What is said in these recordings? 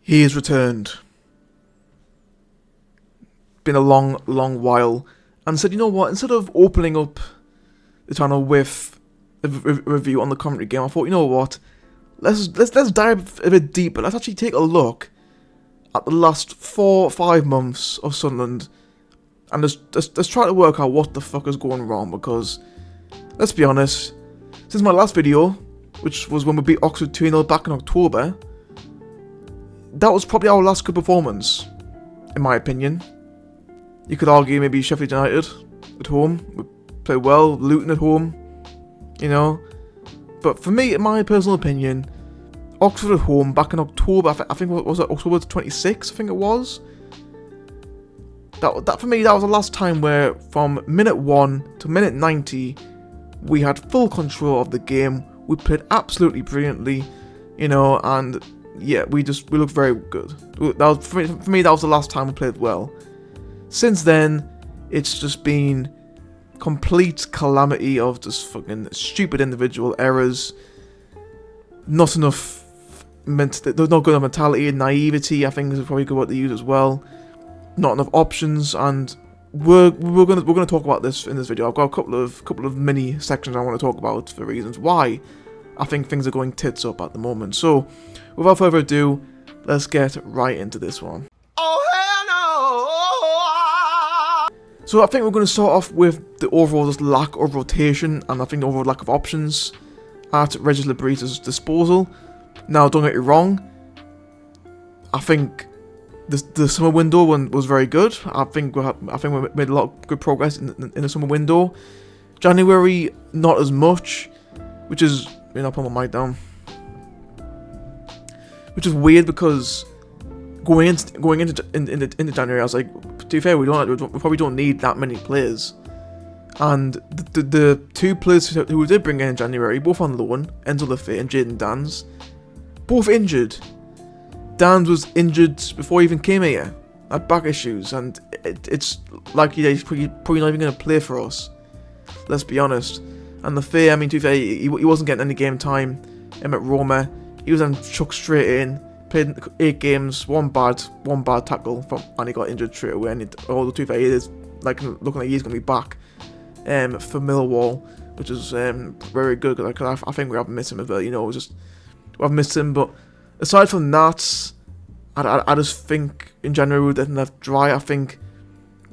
He has returned. Been a long, long while. And said, you know what, instead of opening up the channel with a review on the commentary game, I thought, you know what, let's dive a bit deeper. Let's actually take a look at the last 4 or 5 months of Sunderland, and let's try to work out what the fuck is going wrong, because, let's be honest, since my last video, which was when we beat Oxford 2-0 back in October, that was probably our last good performance, in my opinion. You could argue maybe Sheffield United at home, we played well, Luton at home, you know. But for me, in my personal opinion, Oxford at home back in October, I think it was October 26th, I think it was. That for me, that was the last time where from minute 1 to minute 90, we had full control of the game. We played absolutely brilliantly, you know, and yeah, we looked very good. That was, for me, that was the last time we played well. Since then, it's just been complete calamity of just fucking stupid individual errors. Not enough, there's not good enough mentality and naivety, I think is probably good what they use as well. Not enough options, and we're gonna talk about this in this video. I've got a couple of mini sections I want to talk about for reasons why I think things are going tits up at the moment. So, without further ado, let's get right into this one. Oh hell no! So I think we're going to start off with the overall just lack of rotation, and I think the overall lack of options at Regis Labrita's disposal. Now, don't get me wrong, I think the summer window was very good. I think we made a lot of good progress in the summer window. January, not as much, which is, you know, I'll put my mic down, which is weird because going into January, I was like, to be fair, we probably don't need that many players. And the 2 players who we did bring in January, both on loan, Enzo Lafay and Jayden Danns, both injured. Danns was injured before he even came here, had back issues, and it's likely that he's probably not even going to play for us. Let's be honest. And Lafay, I mean, to be fair, he wasn't getting any game time at Roma. He was then chucked straight in, played 8 games, one bad tackle, and he got injured straight away. And although, to be fair, he is looking like he's going to be back for Millwall, which is very good, because I think we have missed him a bit, you know, we've missed him. But aside from that, I just think in January we didn't left dry. I think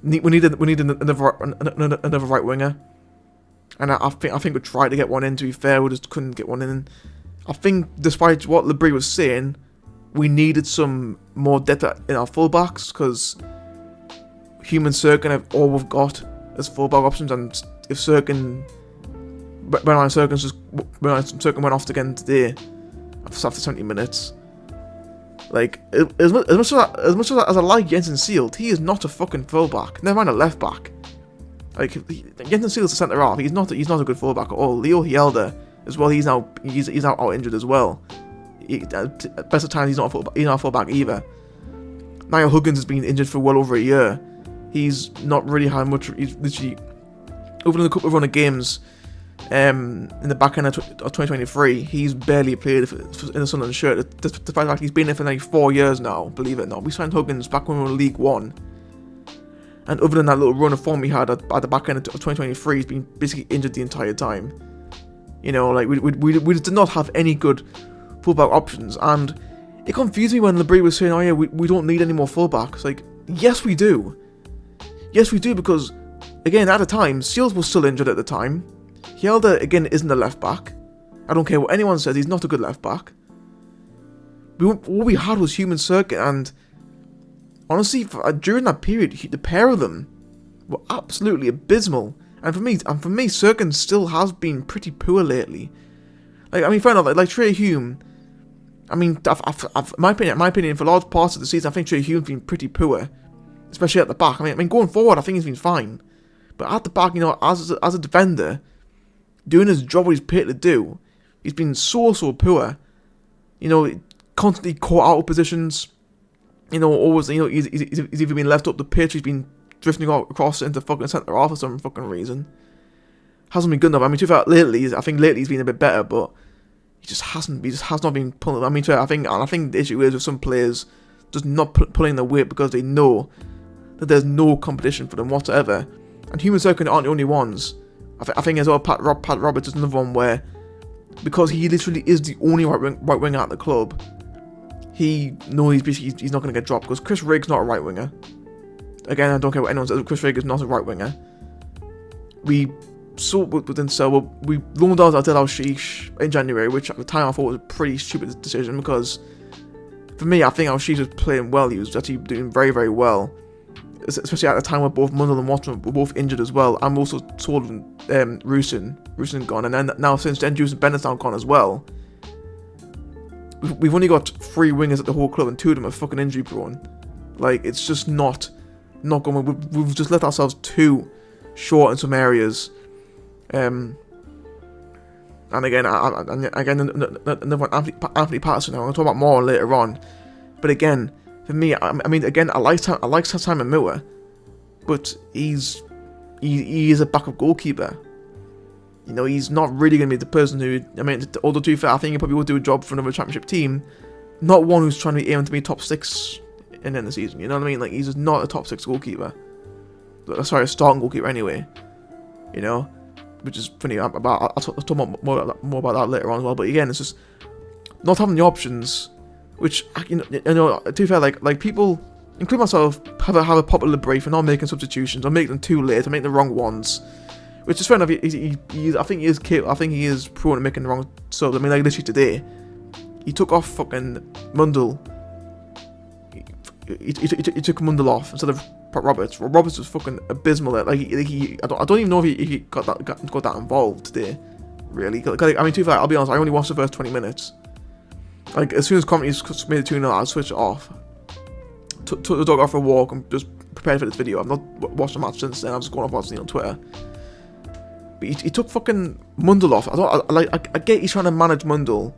we need another right winger, and I think we tried to get one in. To be fair, we just couldn't get one in. I think despite what Labrie was saying, we needed some more depth in our fullbacks, because Hume and Serkin have all we've got as fullback options, and if Serkin went off again today after 70 minutes. Like, as much as I like Jensen Sealed, he is not a fucking fullback. Never mind a left back. Like, Jensen Sealed's a centre half. He's not a good fullback at all. Leo Hielder as well. He's now out injured as well. At best of times, he's not a fullback either. Niall Huggins has been injured for well over a year. He's not really had much. He's literally, other than a couple of run of games in the back end of 2023, he's barely played in the Sunderland shirt. Despite the fact that he's been there for like 4 years now, believe it or not. We signed Huggins back when we were in League One, and other than that little run of form he had at the back end of 2023, he's been basically injured the entire time. You know, like we did not have any good fullback options, and it confused me when Labrie was saying, "Oh yeah, we don't need any more fullbacks." Like, yes we do, because again at the time Seals was still injured at the time. Hielder, again, isn't a left back. I don't care what anyone says, he's not a good left back. All we had was Hume and Serkin, and honestly, during that period, the pair of them were absolutely abysmal. And for me, Serkin still has been pretty poor lately. Like, I mean, fair enough, like Trey Hume, I mean, my opinion, for large parts of the season, I think Trey Hume's been pretty poor, especially at the back. I mean, going forward, I think he's been fine. But at the back, you know, as a defender, doing his job what he's paid to do, he's been so poor. You know, constantly caught out of positions. You know, always, you know, he's either been left up the pitch, he's been drifting across into fucking centre half for some fucking reason. Hasn't been good enough. I mean, to be fair, I think lately he's been a bit better, but he just has not been pulling. I mean, I think the issue is with some players just not pulling their weight because they know that there's no competition for them whatsoever. And Human Circle aren't the only ones. I think as well, Pat Roberts is another one where, because he literally is the only right winger at the club, he knows he's not going to get dropped, because Chris Riggs not a right winger. Again, I don't care what anyone says, Chris Riggs is not a right winger. We loaned out Adel Al-Sheesh in January, which at the time I thought was a pretty stupid decision, because for me, I think Al-Sheesh was playing well. He was actually doing very, very well, especially at the time where both Mundell and Watson were both injured as well. I'm also told Rusin gone, and then now since then Juice and Bennett's now gone as well. We've only got 3 wingers at the whole club, and 2 of them are fucking injury prone. Like, it's just not going. We've just left ourselves too short in some areas. And again, another one, Anthony Patterson. I'm going to talk about more later on. But again, for me, I like Simon Miller, but he is a backup goalkeeper. You know, he's not really going to be the person who, although to be fair, I think he probably would do a job for another championship team. Not one who's trying to aim to be top 6 in the end of the season. You know what I mean? Like, he's just not a top 6 goalkeeper. Sorry, a starting goalkeeper anyway. You know, which is funny. I'll talk more about that later on as well. But again, it's just not having the options, which you know, to be fair, like people, including myself, have a popular brief for not making substitutions or making them too late or making the wrong ones. Which is fair enough. I think he is prone to making the wrong subs. I mean, like literally today, he took off fucking Mundell. He took Mundell off instead of Roberts. Roberts was fucking abysmal. I don't even know if he got that involved today. Really, I mean, to be fair, I'll be honest. I only watched the first 20 minutes. Like, as soon as Comedy made it 2-0, I switched it off. Took the dog off for a walk and just prepared for this video. I've not watched the match since then. I've just gone off watching it on Twitter. But he took fucking Mundell off. I get he's trying to manage Mundell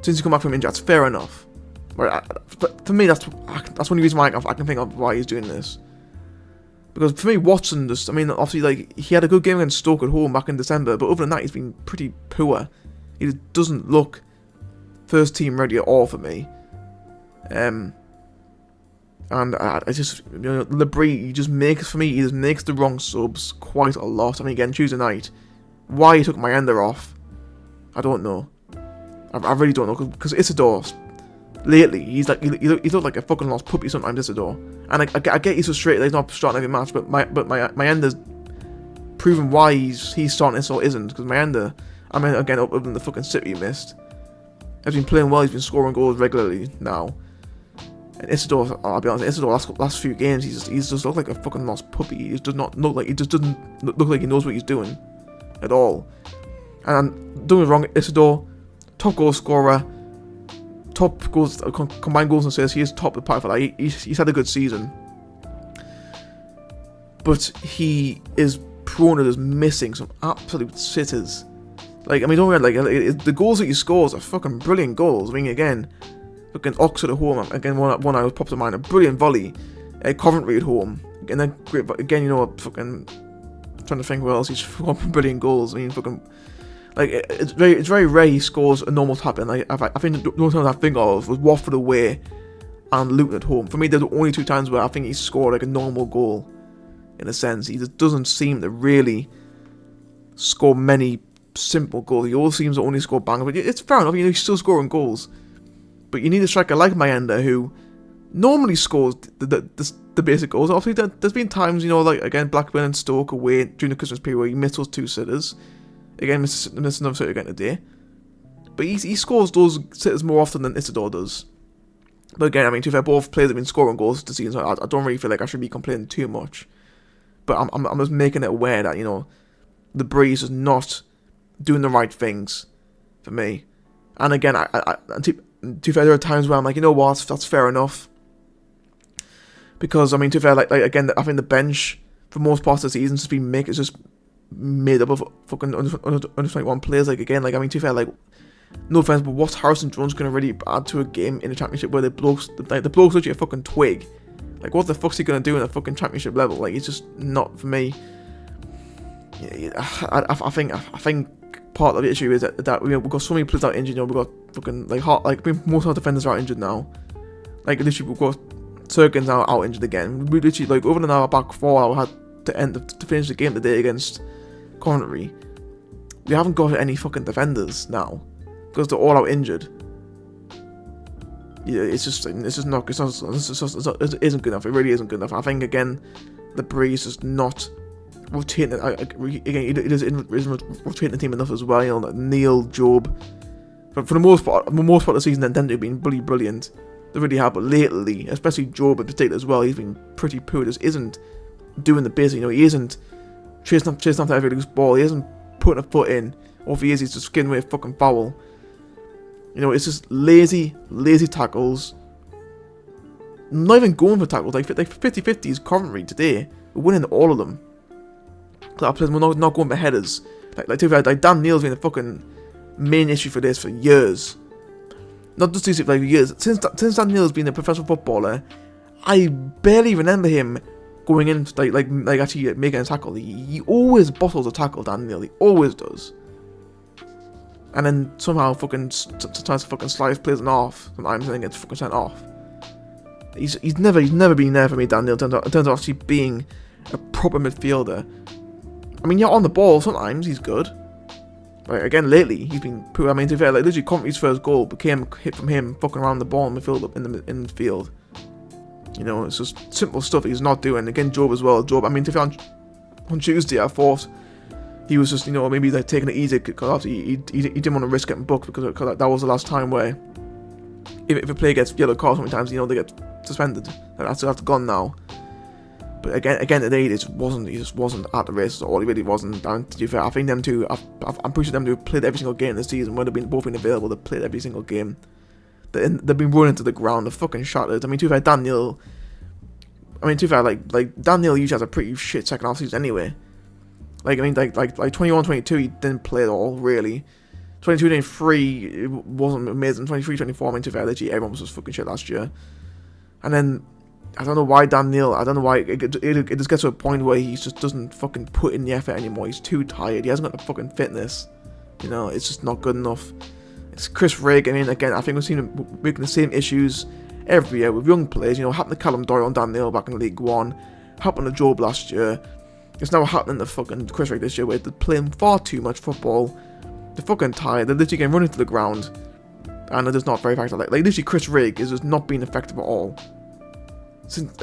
since he come back from injury. That's fair enough. But for me, that's one reason why I can think of why he's doing this. Because for me, Watson just, obviously, like, he had a good game against Stoke at home back in December, but other than that, he's been pretty poor. He just doesn't look first team ready at all for me. And I just, Labrie, he just makes the wrong subs quite a lot. I mean, again, Tuesday night, why he took Mayenda off, I don't know. I really don't know, because Isidore, lately, he looked like a fucking lost puppy sometimes, Isidore. And I get he's frustrated that he's not starting every match, but Mayenda's proven why he's starting this or isn't, because Mayenda, again, other than the fucking City he missed, has been playing well. He's been scoring goals regularly now. And Isidore, I'll be honest, Isidore last few games, he's just looked like a fucking lost puppy. He doesn't look like he knows what he's doing at all. And don't get me wrong, Isidore, top goal scorer, top goals, combined goals and assists. He is top of the pile for that. He's had a good season, but he is prone to just missing some absolute sitters. Like, don't worry, the goals that he scores are fucking brilliant goals. Again, fucking Oxford at home, again, one I was popped to mind, a brilliant volley. Coventry at home, and then great, but again, fucking trying to think who else he's scored brilliant goals. Fucking, like, it's very rare he scores a normal tap in. Like, I think the only time I think of was Watford away and Luton at home. For me, they're the only 2 times where I think he scored like a normal goal. In a sense, he just doesn't seem to really score many simple goals. He always seems to only score bangers. But it's fair enough. He's still scoring goals. But you need a striker like Mayenda who normally scores the basic goals. Obviously, there's been times, like, again, Blackburn and Stoke away during the Christmas period where he missed those 2 sitters. Again, missed another sitter again today. But he scores those sitters more often than Isidore does. But again, to be fair, both players have been scoring goals this season, so I don't really feel like I should be complaining too much. But I'm just making it aware that, the Breeze is not doing the right things for me. And again, to be fair, there are times where I'm like, you know what, that's fair enough. Because, to be fair, like again, I think the bench, for most parts of the season, it's just made up of fucking under 21 players. Like, again, to be fair, like, no offense, but what's Harrison Jones going to really add to a game in a championship where the bloke's literally a fucking twig? Like, what the fuck's he going to do in a fucking championship level? Like, it's just not for me. I think part of the issue is that we've got so many players out injured. We've got fucking most of our defenders are out injured now. Like, literally, we've got Serkin's now out injured again. We literally, like, other than our back four, I had to finish the game today against Coventry. We haven't got any fucking defenders now because they're all out injured. Yeah, it isn't good enough. It really isn't good enough. I think again, the Breeze is not rotating. Again, it isn't rotating the team enough as well. You know, like Neil, Job, but for the most part of the season, then they've been brilliant. They really have. But lately, especially Job in particular as well, he's been pretty poor. Just isn't doing the basic. You know, he isn't chasing after every loose ball. He isn't putting a foot in. Or if he is, he's just getting away with fucking foul. You know, it's just lazy tackles. Not even going for tackles. Like 50-50 is Coventry today. We're winning all of them. We're not going for headers. Like Dan Neil's been the fucking main issue for this for years. Not just this, like years. Since Dan Neil's been a professional footballer, I barely remember him going in like actually making a tackle. He always bottles a tackle, Dan Neil. He always does. And then somehow fucking tries to fucking slice players off. Sometimes and then gets fucking sent off. He's never been there for me, Dan Neil. In terms of actually being a proper midfielder. I mean, yeah, on the ball sometimes he's good. Like again, lately he's been poor. I mean, to be fair, like literally, Coventry's first goal became a hit from him fucking around the ball in the field. You know, it's just simple stuff he's not doing. Again, Job as well. Job. I mean, to be fair, on Tuesday I thought he was just, you know, maybe like taking it easy because he didn't want to risk getting booked because that was the last time where if a player gets yellow card sometimes, you know, they get suspended. That's gone now. But again today he just wasn't at the race at all. He really wasn't. And to be fair, I think them two, I'm pretty sure them two have played every single game this season. When they've both been available, they've played every single game. They've been running to the ground. They're fucking shattered. I mean, to be fair, Dan Neil. Like Dan Neil usually has a pretty shit second half season anyway. Like, I mean, like 21-22, he didn't play at all, really. 22-23, it wasn't amazing. 23-24, I mean, to be fair, literally everyone was just fucking shit last year. And then, I don't know why Dan Neil, it just gets to a point where he just doesn't fucking put in the effort anymore. He's too tired. He hasn't got the fucking fitness. You know, it's just not good enough. It's Chris Rigg. I mean, again, I think we've seen him making the same issues every year with young players. You know, happened to Callum Doyle and Dan Neil back in League One. Happened to Job last year. It's now happening to fucking Chris Rigg this year where they're playing far too much football. They're fucking tired. They're literally getting run into the ground. And they're just not very effective. Like literally Chris Rigg is just not being effective at all. Since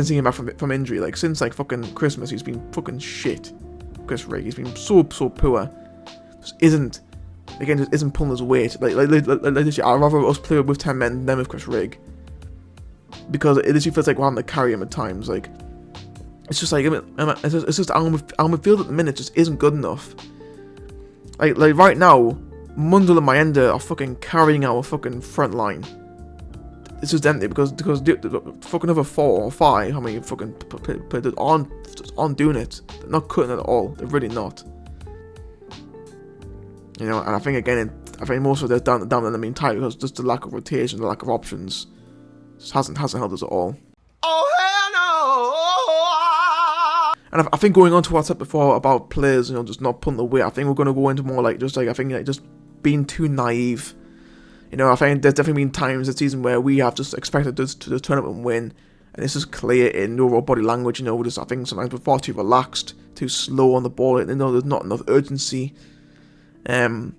he came back from injury. Like, since like fucking Christmas, he's been fucking shit. Chris Rigg. He's been so poor. Just isn't pulling his weight. Like literally, I'd rather us play with 10 men than with Chris Rigg. Because it literally feels like we're having to carry him at times. Like, it's just like, it's just our midfield at the minute just isn't good enough. Like right now, Mundell and Mayenda are fucking carrying our fucking front line. It's just empty because the fucking other 4 or 5, how many fucking players aren't doing it. They're not cutting it at all. They're really not. You know, and I think again, most of it is down to them being tight because just the lack of rotation, the lack of options, just hasn't helped us at all. Oh hell no! And I think going on to what I said before about players, you know, just not pulling the weight, I think we're going to go into more like just being too naive. You know, I think there's definitely been times this season where we have just expected us to turn up and win, and it's just clear in overall body language. You know, I think sometimes we're far too relaxed, too slow on the ball. You know, there's not enough urgency. You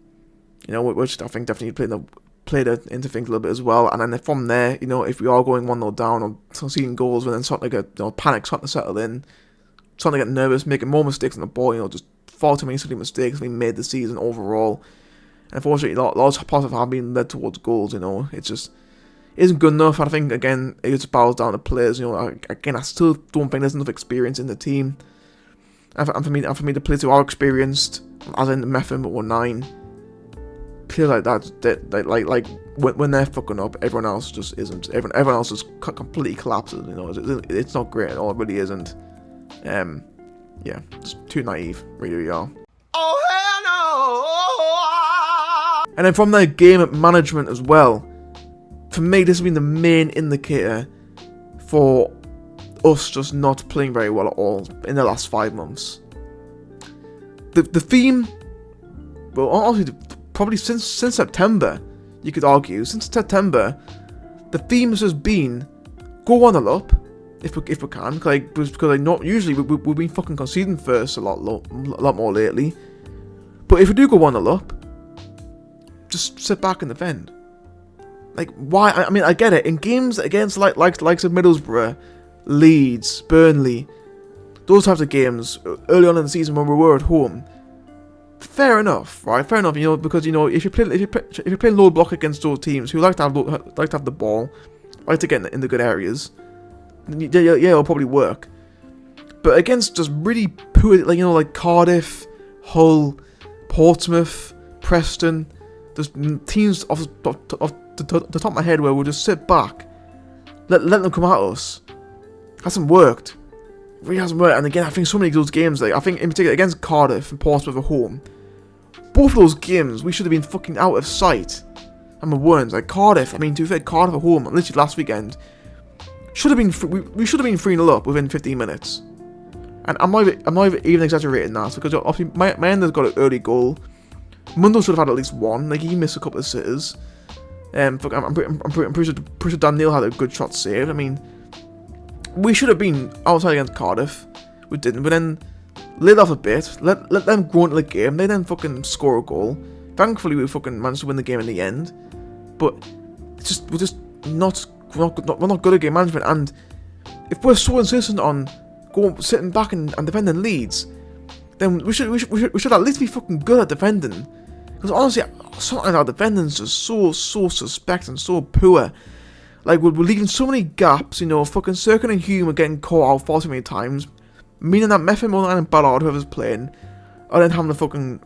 know, which I think definitely played into things a little bit as well. And then from there, you know, if we are going 1-0 down or conceding goals, and then starting to get panic, starting to settle in, starting to get nervous, making more mistakes on the ball. You know, just far too many silly mistakes being made this season overall. And unfortunately, lots of positive have been led towards goals. You know, it just isn't good enough. And I think again, it just boils down to players. You know, I still don't think there's enough experience in the team. And for me, the players who are experienced, as in Metham or 9, players like that, like when they're fucking up, everyone else just isn't. Everyone else just completely collapses. You know, it's not great at all. It really isn't. Yeah, just too naive, really, we are. Oh hell no! And then from their game management as well, for me, this has been the main indicator for us just not playing very well at all in the last 5 months. The theme, well, honestly, probably since September, you could argue, since September, the theme has just been go 1-0 up if we can, like, because like not usually we've been fucking conceding first a lot more lately. But if we do go 1-0 up, just sit back and defend. Like, why? I mean, I get it. In games against likes of Middlesbrough, Leeds, Burnley, those types of games early on in the season when we were at home, fair enough, right? Fair enough, because if you play low block against those teams who like to have the ball, like to get in the good areas, yeah, it'll probably work. But against just really poor, like Cardiff, Hull, Portsmouth, Preston, there's teams off the top of my head where we'll just sit back, let them come at us. Hasn't worked. It really hasn't worked. And again, I think so many of those games, like I think in particular against Cardiff and Portsmouth at home, both of those games we should have been fucking out of sight. I'm a words like Cardiff. I mean, to be fair, Cardiff at home, literally last weekend, should have been we should have been 3-0 up within 15 minutes. And I'm not even exaggerating that, because obviously my ender's got an early goal. Mundo should have had at least one. Like, he missed a couple of sitters. I'm pretty sure Dan Neil had a good shot saved. I mean, we should have been outside against Cardiff. We didn't. We then laid off a bit. Let them go into the game. They then fucking score a goal. Thankfully, we fucking managed to win the game in the end. But we're not good at game management. And if we're so insistent on sitting back and defending Leeds, then we should at least be fucking good at defending. Because honestly, sometimes our defending's just so suspect and so poor. Like, we're leaving so many gaps, fucking Cirkin and Hume are getting caught out far too many times, meaning that Meffin, Molan and Ballard, whoever's playing, are then having to fucking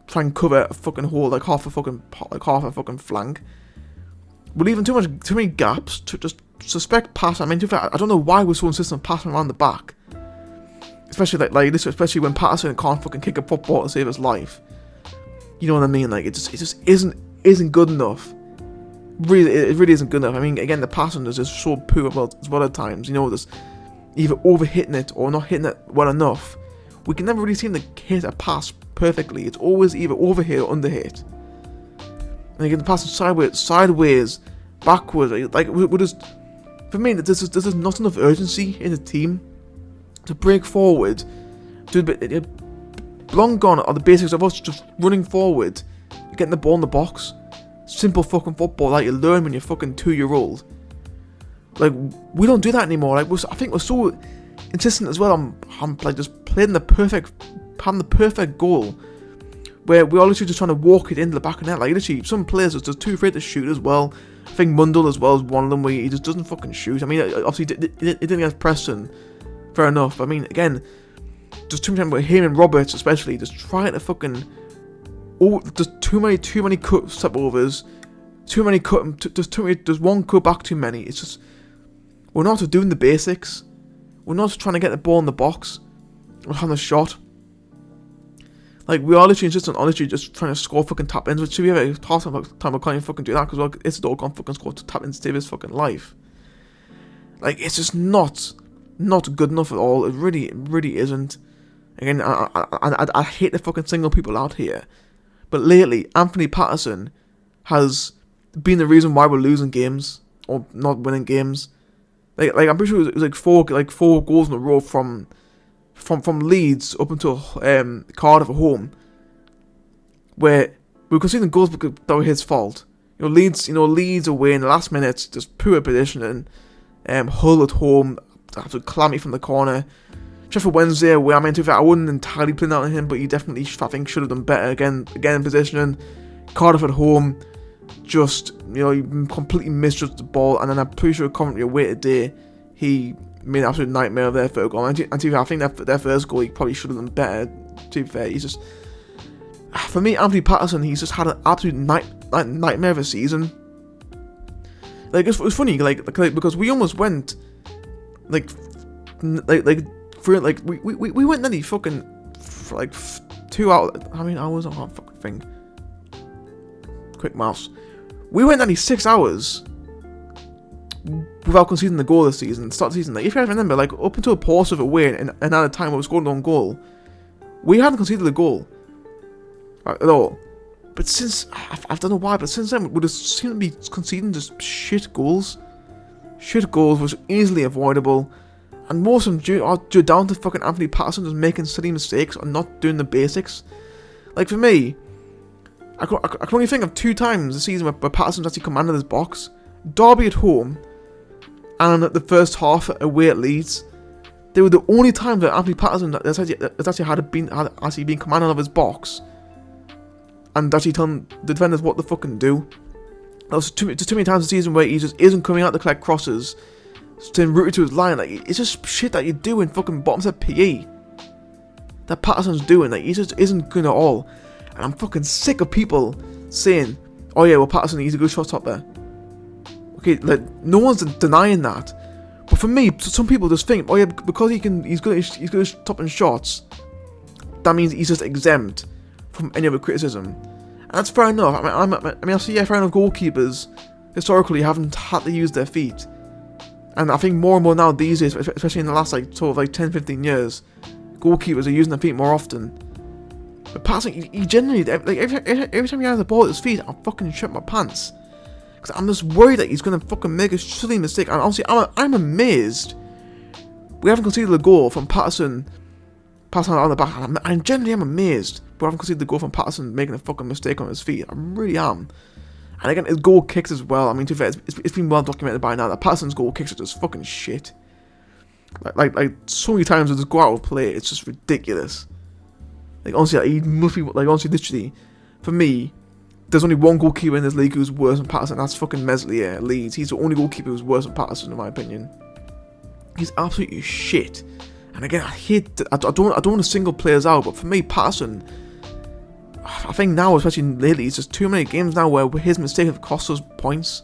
try and cover a fucking hole, like half a fucking flank. We're leaving too many gaps to just suspect pass. I mean, to be fair, I don't know why we're so insistent on passing around the back. Especially like this, especially when Patterson can't fucking kick a football to save his life. You know what I mean? Like, it just isn't good enough. Really, it really isn't good enough. I mean, again, the passing is just so poor as well at times. Just either overhitting it or not hitting it well enough. We can never really seem to hit a pass perfectly. It's always either overhit or underhit. And again, the passing sideways, backwards. Like, we're just, for me, there's just not enough urgency in the team to break forward. Long gone are the basics of us just running forward, getting the ball in the box. Simple fucking football that you learn when you're fucking 2-year-old. Like, we don't do that anymore. Like, I think we're so insistent as well on like just having the perfect goal, where we're literally just trying to walk it into the back of the net. Like, literally, some players are just too afraid to shoot as well. I think Mundell as well is one of them where he just doesn't fucking shoot. I mean, obviously it didn't against Preston, fair enough. But I mean, again, just too many times with him and Roberts especially, just trying to fucking, just too many cut step overs, there's one cut back too many. It's just, we're not doing the basics. We're not trying to get the ball in the box or having a shot. Like, we are literally insistent on literally just trying to score fucking tap ins, which we have a time we can't even fucking do that, because Isidore can't fucking score tap ins to save his fucking life. Like, it's just not good enough at all. It really isn't. Again, I hate to fucking single people out here, but lately Anthony Patterson has been the reason why we're losing games or not winning games. Like I'm pretty sure it was like four goals in a row from Leeds up until Cardiff at home, where we were conceding goals because that were his fault. Leeds away in the last minutes, just poor positioning. Hull at home, absolute calamity from the corner. Sheffield Wednesday away, I mean, to be fair, I wouldn't entirely put that on him, but he definitely, I think, should have done better again in positioning. Cardiff at home, just, he completely misjudged the ball, and then I'm pretty sure Coventry away today, he made an absolute nightmare of their third goal. And to be fair, I think their first goal, he probably should have done better. To be fair, he's just, for me, Anthony Patterson, he's just had an absolute nightmare of a season. Like, it was funny, like because we almost went, we went nearly fucking for like 2 hours. How many hours? I can't fucking think. Quick mouse. We went nearly 6 hours without conceding the goal this season. Start the season. Like, if you guys remember, like up until Portsmouth away and at a time where we scored an own goal, we hadn't conceded a goal at all. But since I don't know why, but since then we just seem to be conceding just shit goals. shit goals was easily avoidable, and most of them are due down to fucking Anthony Patterson just making silly mistakes or not doing the basics. Like for me, I can only think of 2 times this season where Patterson's actually commanded his box. Derby at home, and the first half away at Leeds. They were the only times that Anthony Patterson has actually been commanding of his box, and actually telling the defenders what to fucking do. There's too many times this season where he just isn't coming out to collect crosses, staying rooted to his line. Like, it's just shit that you do in fucking bottom set PE that Patterson's doing. Like, he just isn't good at all. And I'm fucking sick of people saying, "Oh yeah, well Patterson, he's a good shot stopper." Okay, like no one's denying that. But for me, some people just think, "Oh yeah, because he's good at stopping shots, that means he's just exempt from any other criticism." And that's fair enough. I mean, I see, yeah, fair enough. Goalkeepers historically haven't had to use their feet, and I think more and more now these days, especially in the last like sort of like 10-15 years, goalkeepers are using their feet more often. But Patterson, he generally, like every time he has the ball at his feet, I'll fucking shit my pants. Because I'm just worried that he's going to fucking make a silly mistake. And honestly, I'm amazed we haven't conceded a goal from Patterson passing out on the back. And I generally am amazed we haven't conceded the goal from Patterson making a fucking mistake on his feet. I really am. And again, his goal kicks as well. I mean, to be fair, it's been well documented by now that Patterson's goal kicks are just fucking shit. Like so many times they just go out of play. It's just ridiculous. Like honestly, he must be like honestly, literally, for me, there's only one goalkeeper in this league who's worse than Patterson. That's fucking Meslier at Leeds. He's the only goalkeeper who's worse than Patterson, in my opinion. He's absolutely shit. And again, I don't want to single players out, but for me, Patterson, I think now, especially lately, it's just too many games now where his mistake have cost us points,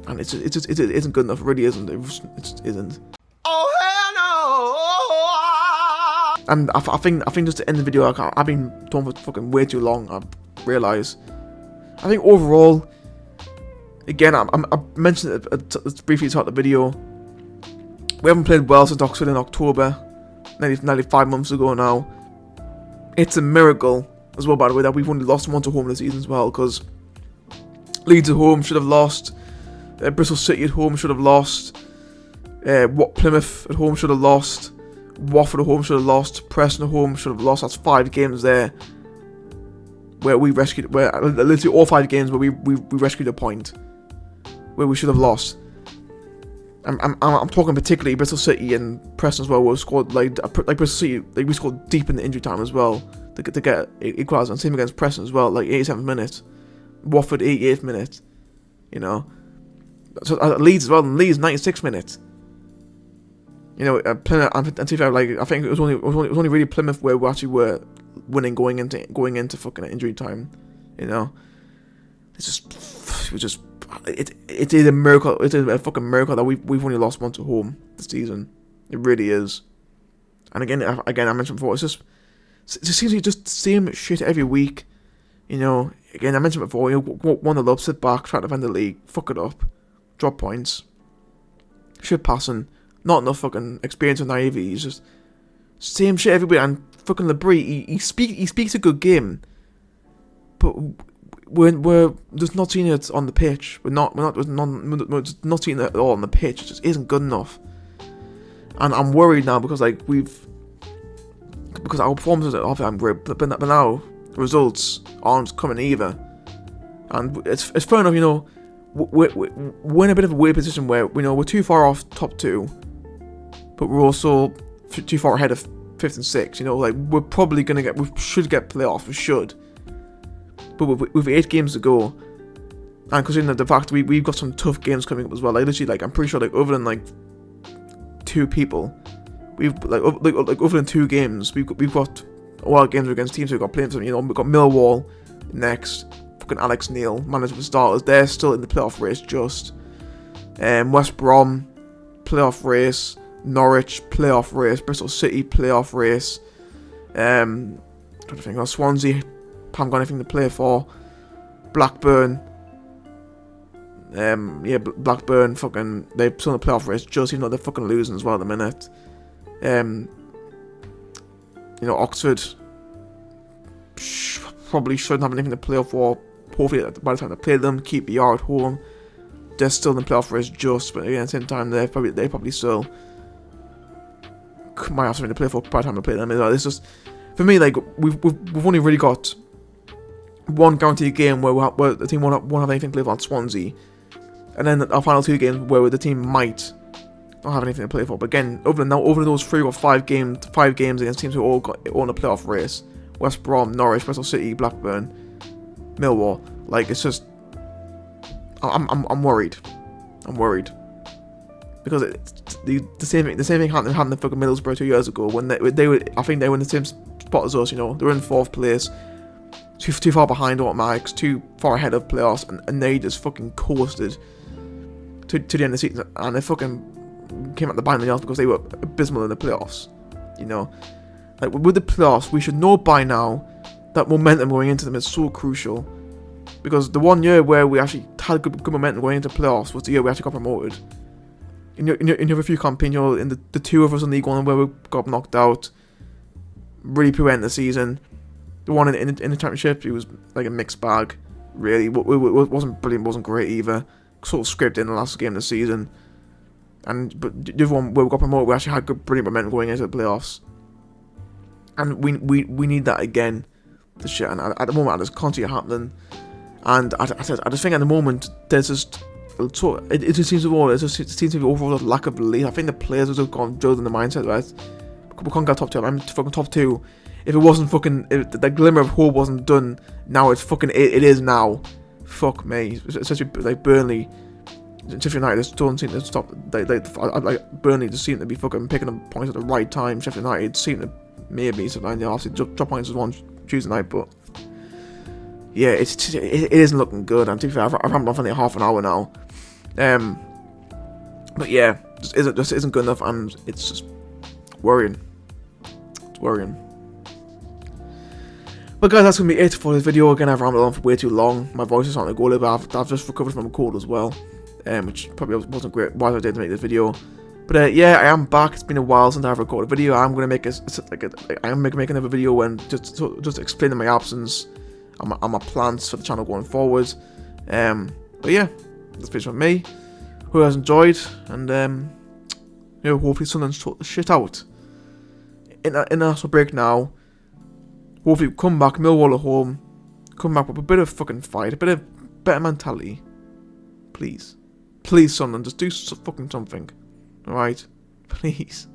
and it isn't good enough. It really isn't. It just isn't. Oh hell no! And I think just to end the video, I've been talking for fucking way too long. I realise. I think overall, again, I mentioned it briefly throughout the video. We haven't played well since Oxford in October, nearly 5 months ago now. It's a miracle as well, by the way, that we've only lost 1 to home this season as well, because Leeds at home should have lost, Bristol City at home should have lost, Plymouth at home should have lost, Watford at home should have lost, Preston at home should have lost. That's 5 games there where we rescued, where literally all 5 games where we rescued a point where we should have lost. I'm talking particularly Bristol City and Preston as well, where we scored like Bristol City, like we scored deep in the injury time as well to get equaliser, and same against Preston as well, like 87th minute, Watford 88th minute, you know. So Leeds as well, and Leeds 96th minute. You know, Plymouth, and to be fair, like I think it was only really Plymouth where we actually were winning going into fucking injury time. You know, it is a miracle. It is a fucking miracle that we've only lost 1 to home this season. It really is. And again, I mentioned before, it just seems like just the same shit every week. You know, again, I mentioned before, you know, 1-0 up, sit back, try to defend the league, fuck it up, drop points, shit passing. Not enough fucking experience with naivety. He's just same shit everywhere. And fucking Labrie, he speaks a good game, but we're just not seeing it on the pitch. We're just not seeing it at all on the pitch. It just isn't good enough. And I'm worried now because like because our performances are I'm great, but now results aren't coming either. And it's fair enough, you know. We're in a bit of a weird position where we're too far off top 2. But we're also too far ahead of 5th and 6th. You know, like we're probably we should get playoffs. We should. But with 8 games to go, and considering the fact we've got some tough games coming up as well. Like literally, like I'm pretty sure, like other than like 2 people, we've like other than 2 games, we've got a lot of games against teams who've got playing for them. You know, we've got Millwall next. Fucking Alex Neil, manager for starters. They're still in the playoff race. Just West Brom playoff race. Norwich playoff race, Bristol City playoff race. Trying to think. Swansea haven't got anything to play for. Blackburn. Blackburn. Fucking, they're still in the playoff race. Just even though they're fucking losing as well at the minute. Oxford probably shouldn't have anything to play for. Hopefully, by the time they play them, keep the yard at home. they're still in the playoff race just, but again, at the same time, they probably still might have something to play for by the time they play them. It's just, for me, like, we've only really got one guaranteed game where the team won't have anything to play for on Swansea, and then our final 2 games where the team might not have anything to play for. But again, over those 3 or 5 games against teams who all in a playoff race, West Brom, Norwich, Bristol City, Blackburn, Millwall, like, it's just, I'm worried. I'm worried because the same thing happened to fucking Middlesbrough 2 years ago when they were, I think they were in the same spot as us. You know, they were in 4th place, too far behind automatics, too far ahead of playoffs, and they just fucking coasted to the end of the season, and they fucking came at the bottom of the arse because they were abysmal in the playoffs. You know, like, with the playoffs, we should know by now that momentum going into them is so crucial. Because the 1 year where we actually had good momentum going into playoffs was the year we actually got promoted. In your few campaign, you know, in the 2 of us in League 1 where we got knocked out, really poor end of the season. The one in the Championship, it was like a mixed bag, really. It wasn't brilliant, wasn't great either. Sort of scraped in the last game of the season. But the other one where we got promoted, we actually had good, brilliant momentum going into the playoffs. And we need that again this year. And at the moment, I just can't see it happening. And I just think at the moment there's just it just seems to be overall a lack of belief. I think the players have just gone drilled in the mindset, right? We can't get top 2. I'm fucking top 2. If it wasn't fucking, if the glimmer of hope wasn't done, now it's fucking it is now. Fuck me, especially like Burnley, Sheffield United just don't seem to stop. Like Burnley just seem to be fucking picking up points at the right time. Sheffield United seem to maybe sometimes, obviously drop points as one Tuesday night, but. Yeah, it isn't looking good. And to be fair, I've rambled on for like half an hour now. But yeah, just isn't good enough, and it's just worrying. It's worrying. But guys, that's gonna be it for this video. Again, I've rambled on for way too long. My voice is starting to go a little bit. I've just recovered from a cold as well, which probably wasn't great why I did make this video. But yeah, I am back. It's been a while since I've recorded a video. I'm gonna make I'm making another video when just explaining my absence. And my plans for the channel going forward. But yeah, that's it from me. Hope you guys enjoyed, and you know, hopefully Sunderland sort the shit out. In a national break now. Hopefully come back, Millwall at home, come back with a bit of fucking fight, a bit of better mentality. Please, Sunderland, just do fucking something. All right, please.